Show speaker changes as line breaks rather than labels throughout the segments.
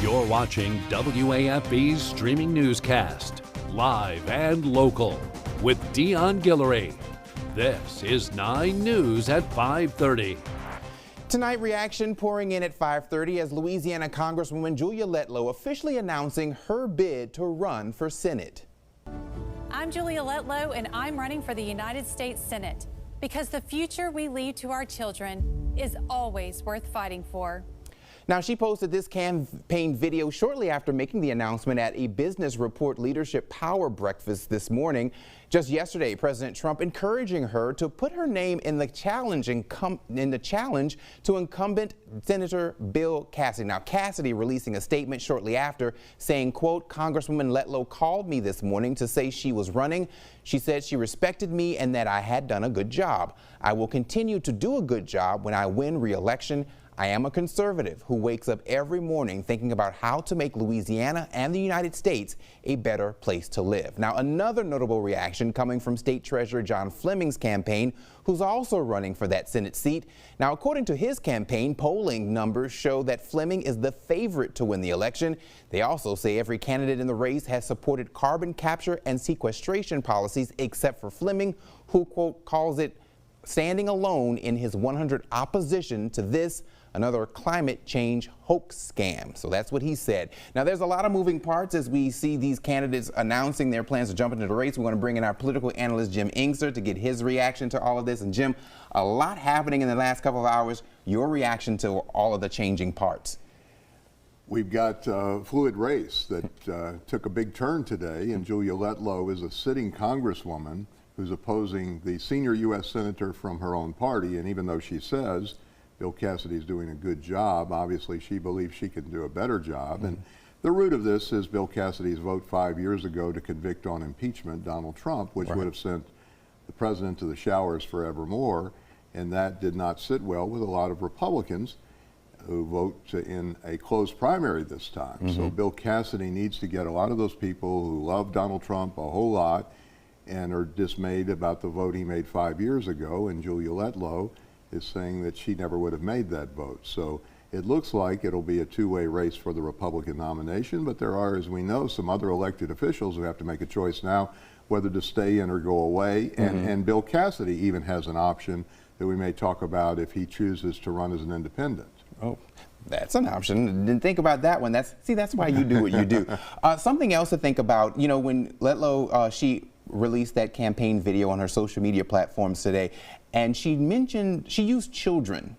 You're watching WAFB's streaming newscast, live and local, with Dion Guillory. This is 9 News at 5:30.
Tonight, reaction pouring in at 5:30 as Louisiana Congresswoman Julia Letlow officially announcing her bid to run for Senate.
I'm Julia Letlow, and I'm running for the United States Senate because the future we leave to our children is always worth fighting for.
Now, she posted this campaign video shortly after making the announcement at a Business Report Leadership Power Breakfast this morning. Just yesterday, President Trump encouraging her to put her name in the challenge to incumbent Senator Bill Cassidy. Now, Cassidy releasing a statement shortly after saying, quote, "Congresswoman Letlow called me this morning to say she was running. She said she respected me and that I had done a good job. I will continue to do a good job when I win re-election. I am a conservative who wakes up every morning thinking about how to make Louisiana and the United States a better place to live." Now, another notable reaction coming from State Treasurer John Fleming's campaign, who's also running for that Senate seat. Now, according to his campaign, polling numbers show that Fleming is the favorite to win the election. They also say every candidate in the race has supported carbon capture and sequestration policies except for Fleming, who, quote, calls it standing alone in his 100 opposition to this, another climate change hoax scam. So that's what he said. Now, there's a lot of moving parts as we see these candidates announcing their plans to jump into the race. We're going to bring in our political analyst, Jim Inkster, to get his reaction to all of this. And Jim, a lot happening in the last couple of hours. Your reaction to all of the changing parts?
We've got a fluid race that took a big turn today, and Julia Letlow is a sitting congresswoman who's opposing the senior U.S. senator from her own party. And even though she says Bill Cassidy's doing a good job, obviously she believes she can do a better job. And the root of this is Bill Cassidy's vote 5 years ago to convict on impeachment Donald Trump, which would have sent the president to the showers forevermore. And that did not sit well with a lot of Republicans who vote in a closed primary this time. So Bill Cassidy needs to get a lot of those people who love Donald Trump a whole lot and are dismayed about the vote he made 5 years ago, and Julia Letlow is saying that she never would have made that vote. So it looks like it'll be a two-way race for the Republican nomination, but there are, as we know, some other elected officials who have to make a choice now whether to stay in or go away, and Bill Cassidy even has an option that we may talk about if he chooses to run as an independent.
Oh, that's an option. Didn't think about that one. That's why you do what you do. Something else to think about, you know, when Letlow, she released that campaign video on her social media platforms today, and she used children,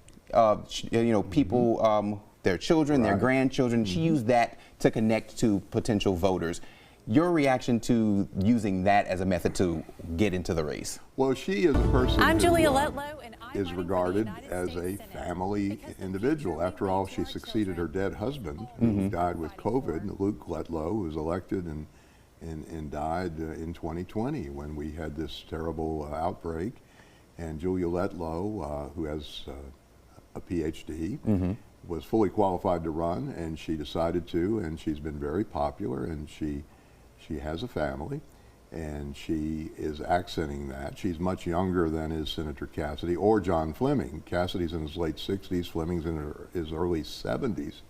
people, their children, their grandchildren. She used that to connect to potential voters. Your reaction to using that as a method to get into the race?
Well, she is a person
I'm Julia Letlow, and I'm
is regarded as a family individual. After all, she succeeded her dead husband, who died with COVID, Luke Letlow, who was elected and died in 2020 when we had this terrible outbreak. And Julia Letlow, who has a PhD, was fully qualified to run, and she decided to, and she's been very popular, and she has a family, and she is accenting that. She's much younger than is Senator Cassidy or John Fleming. Cassidy's in his late 60s, Fleming's in his early 70s.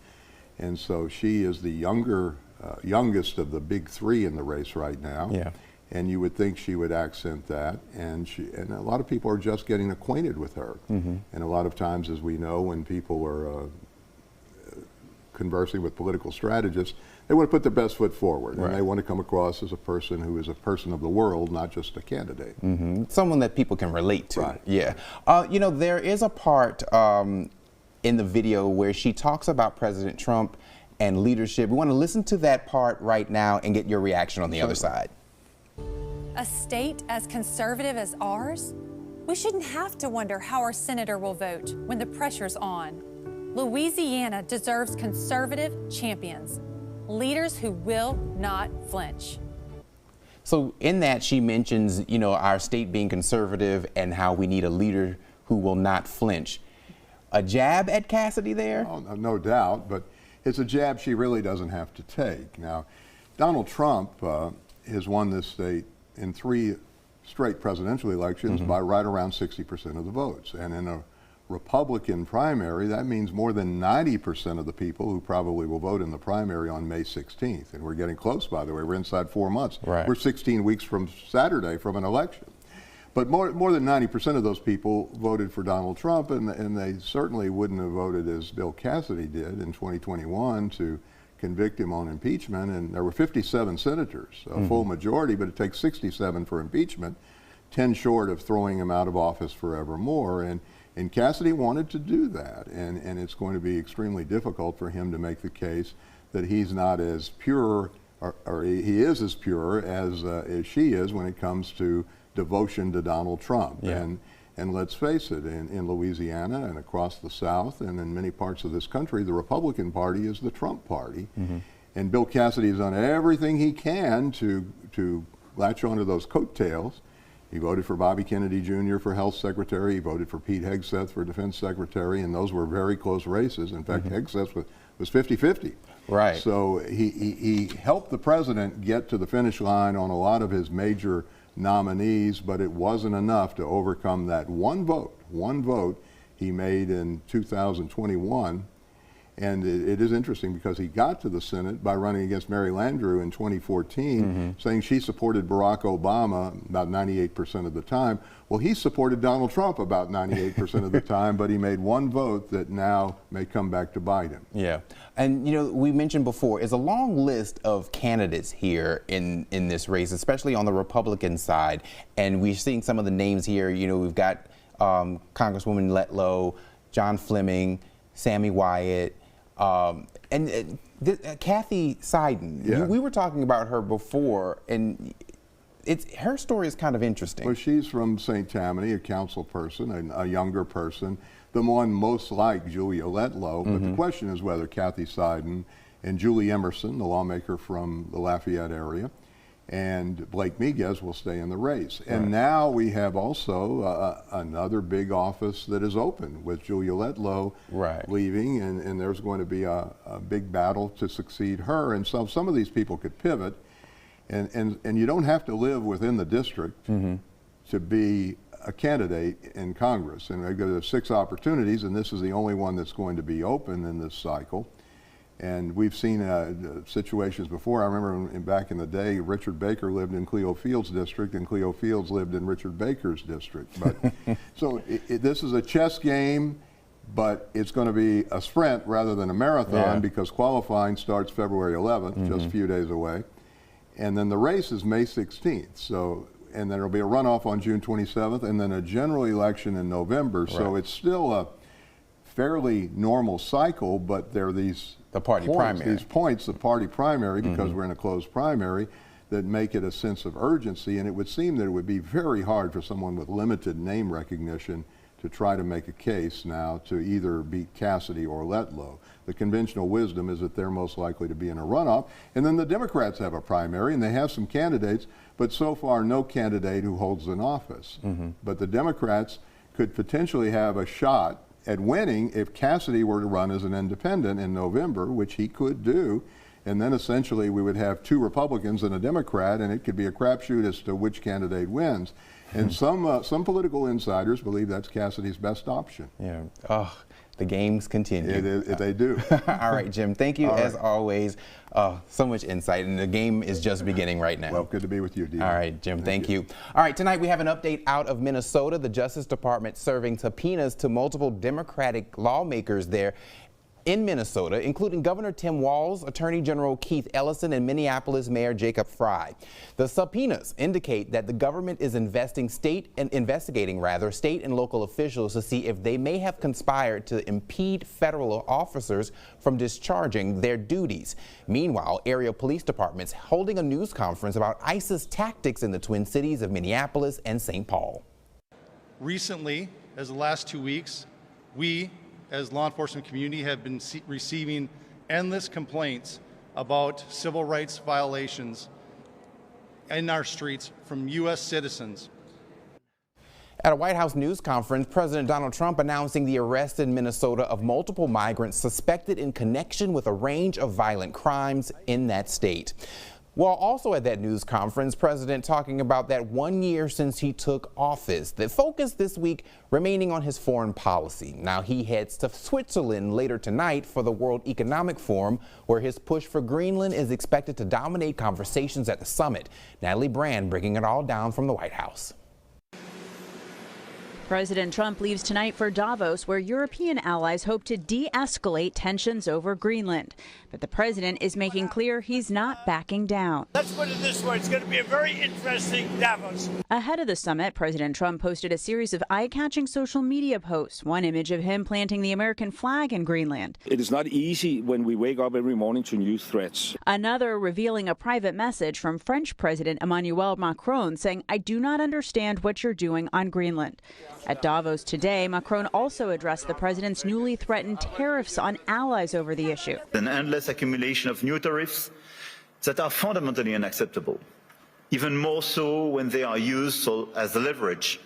And so she is the youngest of the big three in the race right now. Yeah. And you would think she would accent that, and a lot of people are just getting acquainted with her. And a lot of times, as we know, when people are conversing with political strategists, they want to put their best foot forward, and they want to come across as a person who is a person of the world, not just a candidate.
Someone that people can relate to.
Right.
Yeah. You know, there is a part in the video where she talks about President Trump and leadership. We want to listen to that part right now and get your reaction on the other side.
A state as conservative as ours? We shouldn't have to wonder how our senator will vote when the pressure's on. Louisiana deserves conservative champions, leaders who will not flinch.
So in that, she mentions, you know, our state being conservative and how we need a leader who will not flinch. A jab at Cassidy there?
Oh, no doubt, but it's a jab she really doesn't have to take. Now, Donald Trump has won this state in 3 straight presidential elections by right around 60% of the votes. And in a Republican primary, that means more than 90% of the people who probably will vote in the primary on May 16th. And we're getting close, by the way. We're inside 4 months.
Right.
We're 16 weeks from Saturday from an election. But more than 90% of those people voted for Donald Trump, and they certainly wouldn't have voted as Bill Cassidy did in 2021 to convict him on impeachment. And there were 57 senators, a full majority, but it takes 67 for impeachment, 10 short of throwing him out of office forevermore. And Cassidy wanted to do that, and it's going to be extremely difficult for him to make the case that he's not as pure, or he is as pure as she is when it comes to devotion to Donald Trump.
Yeah.
And let's face it, in Louisiana and across the South and in many parts of this country, the Republican Party is the Trump Party. And Bill Cassidy has done everything he can to latch onto those coattails. He voted for Bobby Kennedy Jr. for Health Secretary. He voted for Pete Hegseth for Defense Secretary, and those were very close races. In fact, Hegseth was 50-50.
Right.
So he helped the president get to the finish line on a lot of his major nominees, but it wasn't enough to overcome that one vote he made in 2021. And it is interesting because he got to the Senate by running against Mary Landrieu in 2014, saying she supported Barack Obama about 98% of the time. Well, he supported Donald Trump about 98% of the time, but he made one vote that now may come back to bite him.
Yeah. And, you know, we mentioned before, is a long list of candidates here in this race, especially on the Republican side. And we're seeing some of the names here. You know, we've got Congresswoman Letlow, John Fleming, Sammy Wyatt, Kathy Seiden.
Yeah.
We were talking about her before, and her story is kind of interesting.
Well, she's from St. Tammany, a council person, a younger person, the one most like Julia Letlow. But the question is whether Kathy Seiden and Julie Emerson, the lawmaker from the Lafayette area, and Blake Miguez will stay in the race. And now we have also another big office that is open with Julia Letlow leaving, and there's going to be a big battle to succeed her. And so some of these people could pivot, and you don't have to live within the district to be a candidate in Congress. And there's 6 opportunities, and this is the only one that's going to be open in this cycle. And we've seen situations before. I remember back in the day, Richard Baker lived in Cleo Fields' district, and Cleo Fields lived in Richard Baker's district. But so this is a chess game, but it's going to be a sprint rather than a marathon because qualifying starts February 11th, just a few days away. And then the race is May 16th. So, and then there'll be a runoff on June 27th, and then a general election in November. So it's still a fairly normal cycle, but there are these
the party primary.
These points, the party primary, because we're in a closed primary, that make it a sense of urgency. And it would seem that it would be very hard for someone with limited name recognition to try to make a case now to either beat Cassidy or Letlow. The conventional wisdom is that they're most likely to be in a runoff. And then the Democrats have a primary, and they have some candidates, but so far no candidate who holds an office. But the Democrats could potentially have a shot at winning if Cassidy were to run as an independent in November, which he could do. And then essentially we would have 2 Republicans and a Democrat, and it could be a crapshoot as to which candidate wins. And some political insiders believe that's Cassidy's best option.
Yeah. Oh, the games continue.
They do.
All right, Jim. Thank you as always. So much insight, and the game is just beginning right now.
Well, good to be with you, Dean.
All right, Jim. Thank you. All right, tonight we have an update out of Minnesota. The Justice Department serving subpoenas to multiple Democratic lawmakers there in Minnesota, including Governor Tim Walz, Attorney General Keith Ellison, and Minneapolis Mayor Jacob Frey. The subpoenas indicate that the government is investigating state and local officials to see if they may have conspired to impede federal officers from discharging their duties. Meanwhile, area police departments holding a news conference about ISIS tactics in the Twin Cities of Minneapolis and St. Paul.
Recently, as the last 2 weeks, we as law enforcement community have been receiving endless complaints about civil rights violations in our streets from U.S. citizens.
At a White House news conference, President Donald Trump announcing the arrest in Minnesota of multiple migrants suspected in connection with a range of violent crimes in that state. Well, also at that news conference, President talking about that 1 year since he took office. The focus this week remaining on his foreign policy. Now he heads to Switzerland later tonight for the World Economic Forum, where his push for Greenland is expected to dominate conversations at the summit. Natalie Brand breaking it all down from the White House.
President Trump leaves tonight for Davos, where European allies hope to de-escalate tensions over Greenland. But the president is making clear he's not backing down.
Let's put it this way, it's going to be a very interesting Davos.
Ahead of the summit, President Trump posted a series of eye-catching social media posts. One image of him planting the American flag in Greenland.
It is not easy when we wake up every morning to new threats.
Another revealing a private message from French President Emmanuel Macron saying, "I do not understand what you're doing on Greenland." At Davos today, Macron also addressed the president's newly threatened tariffs on allies over the issue.
An endless accumulation of new tariffs that are fundamentally unacceptable, even more so when they are used as leverage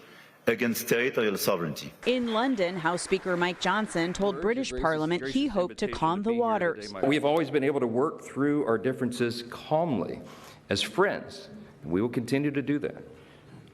against territorial sovereignty.
In London, House Speaker Mike Johnson told British Parliament he hoped to calm the waters.
We have always been able to work through our differences calmly as friends. We will continue to do that.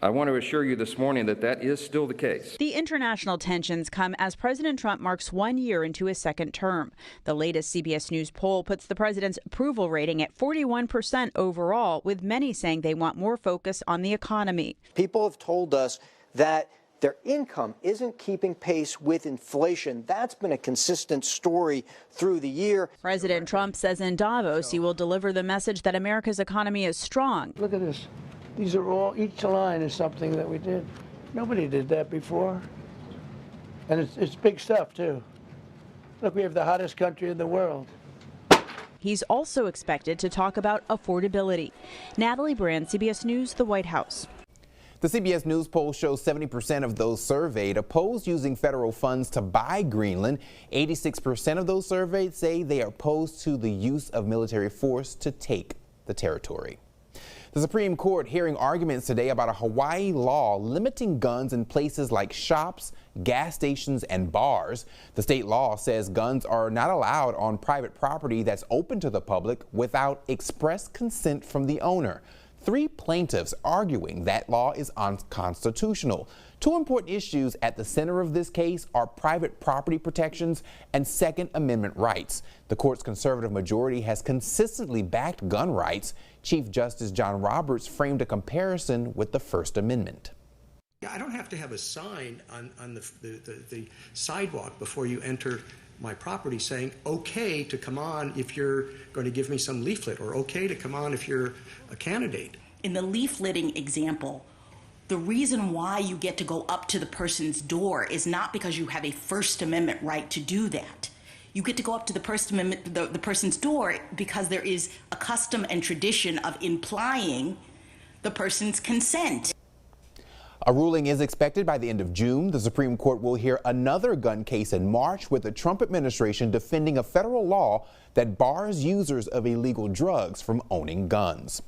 I want to assure you this morning that that is still the case.
The international tensions come as President Trump marks 1 year into his second term. The latest CBS News poll puts the president's approval rating at 41% overall, with many saying they want more focus on the economy.
People have told us that their income isn't keeping pace with inflation. That's been a consistent story through the year.
President Trump says in Davos he will deliver the message that America's economy is strong.
Look at this. These are all, each line is something that we did. Nobody did that before. And it's big stuff, too. Look, we have the hottest country in the world.
He's also expected to talk about affordability. Natalie Brand, CBS News, the White House.
The CBS News poll shows 70% of those surveyed oppose using federal funds to buy Greenland. 86% of those surveyed say they are opposed to the use of military force to take the territory. The Supreme Court hearing arguments today about a Hawaii law limiting guns in places like shops, gas stations, and bars. The state law says guns are not allowed on private property that's open to the public without express consent from the owner. 3 plaintiffs arguing that law is unconstitutional. 2 important issues at the center of this case are private property protections and Second Amendment rights. The court's conservative majority has consistently backed gun rights. Chief Justice John Roberts framed a comparison with the First Amendment.
I don't have to have a sign on the sidewalk before you enter my property saying, okay to come on if you're going to give me some leaflet, or okay to come on if you're a candidate.
In the leafletting example, the reason why you get to go up to the person's door is not because you have a First Amendment right to do that. You get to go up to the First Amendment, the person's door, because there is a custom and tradition of implying the person's consent.
A ruling is expected by the end of June. The Supreme Court will hear another gun case in March, with the Trump administration defending a federal law that bars users of illegal drugs from owning guns.